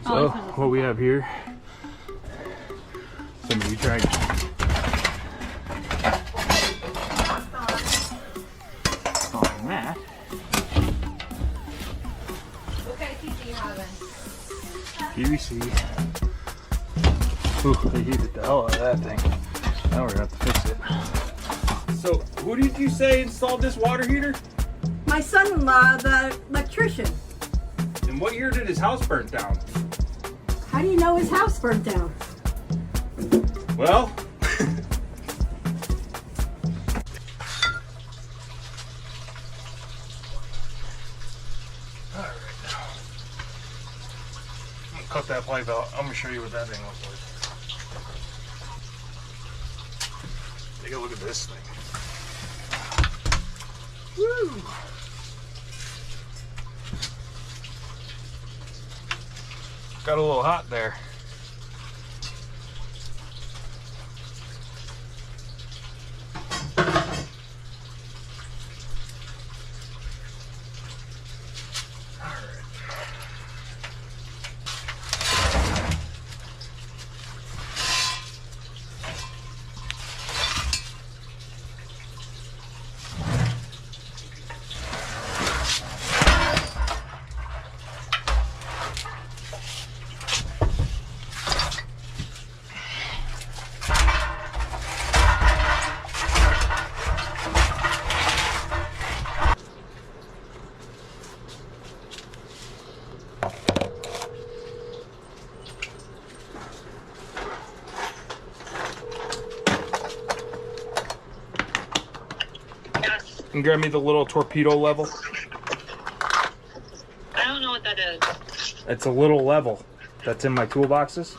So what we have here, somebody tried installing that. What kind of pizza you having? PVC. Ooh, they heated the hell out of that thing. Now we're gonna have to fix it. So who did you say installed this water heater? My son-in-law, the electrician. And what year did his house burn down? How do you know his house burnt down? Well, alright. I'm gonna cut that pipe out. I'm gonna show you what that thing looks like. Take a look at this thing. Woo! Got a little hot there. And grab me the little torpedo level. I don't know what that is. It's a little level that's in my toolboxes.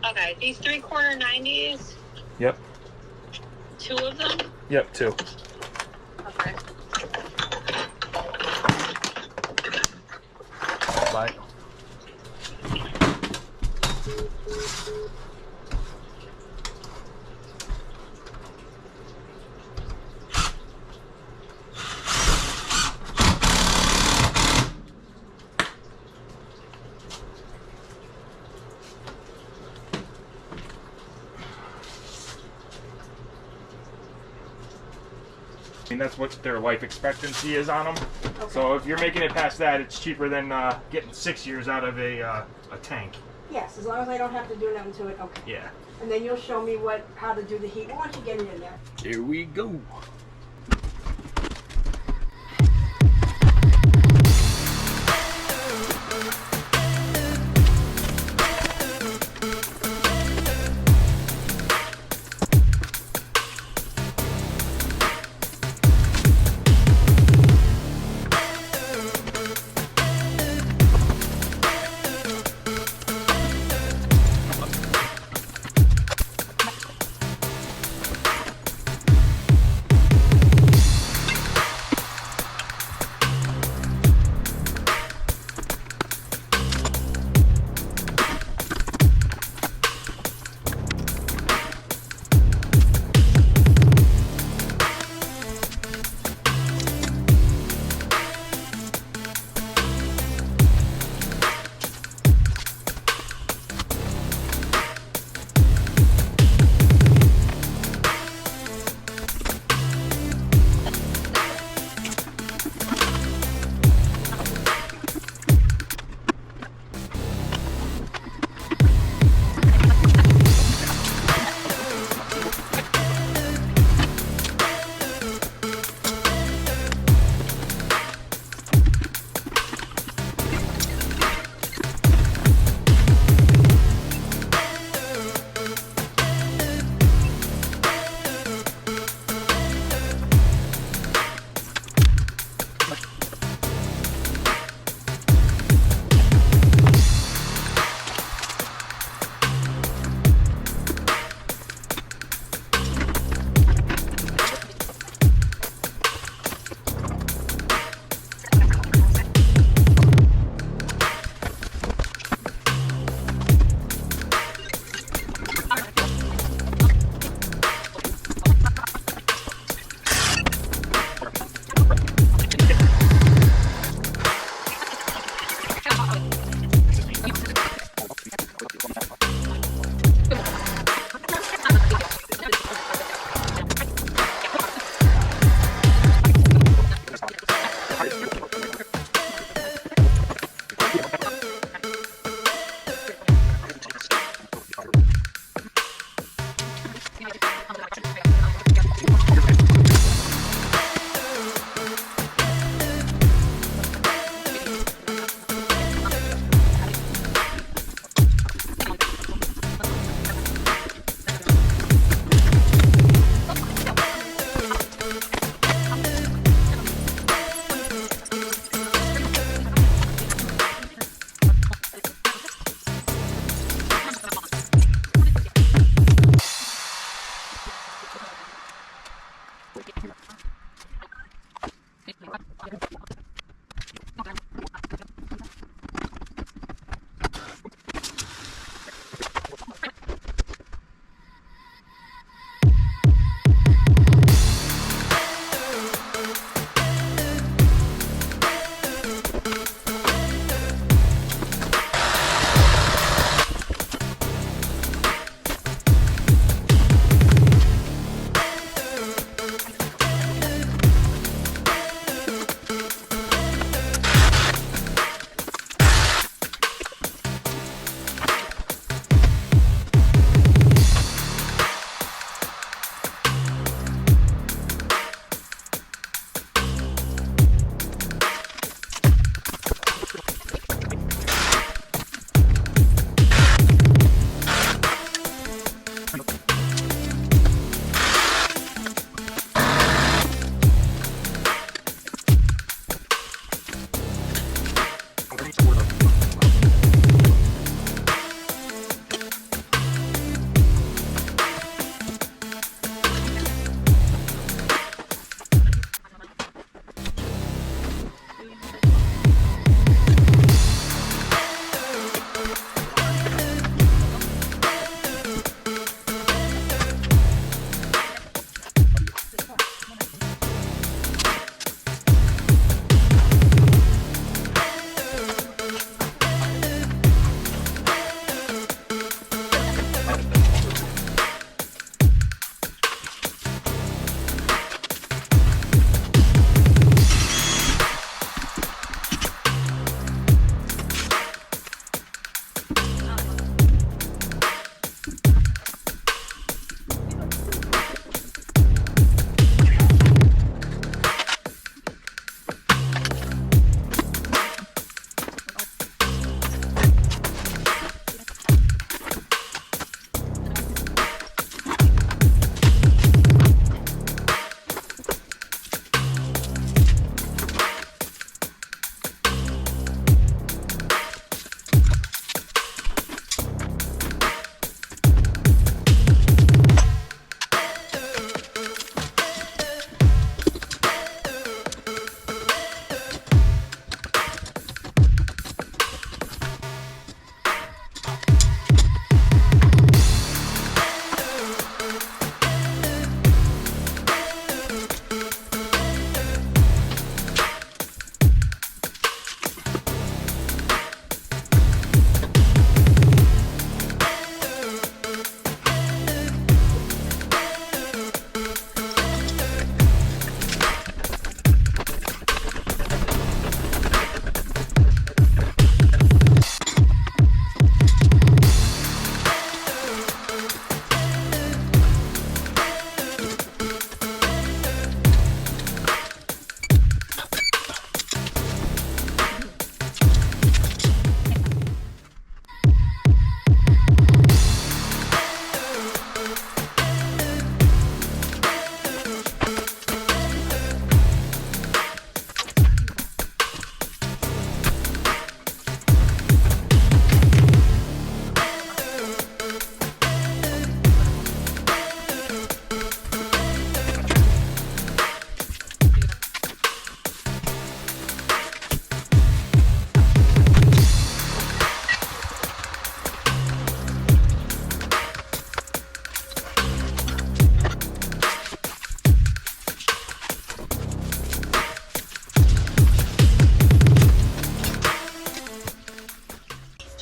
Okay, these 3/4 90s, Yep. 2 of them? Yep, 2. Okay. Bye. I mean, that's what their life expectancy is on them. Okay. So if you're making it past that, it's cheaper than getting 6 years out of a tank. Yes, as long as I don't have to do nothing to it, okay. Yeah. And then you'll show me how to do the heat. Why don't you get it in there? Here we go.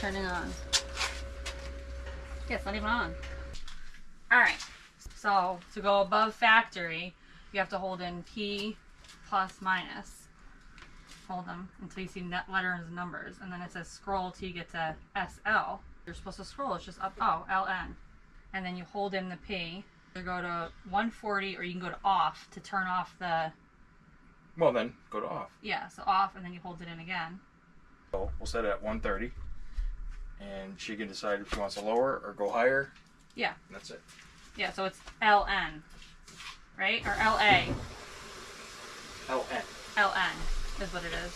turning on. Yeah, it's not even on. Alright, so to go above factory, you have to hold in P plus minus. Hold them until you see net letters and numbers, and then it says scroll till you get to SL. You're supposed to scroll, it's just up, oh, LN. And then you hold in the P. You go to 140, or you can go to off to turn off the... Well then, go to off. Yeah, so off, and then you hold it in again. So we'll set it at 130, and she can decide if she wants to lower or go higher. Yeah. And that's it. Yeah, so it's LN, right? Or LA. LN. LN is what it is.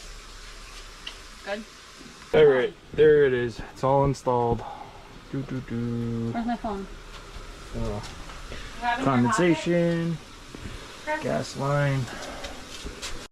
Good? Alright, there it is. It's all installed. Where's my phone? Condensation, gas line.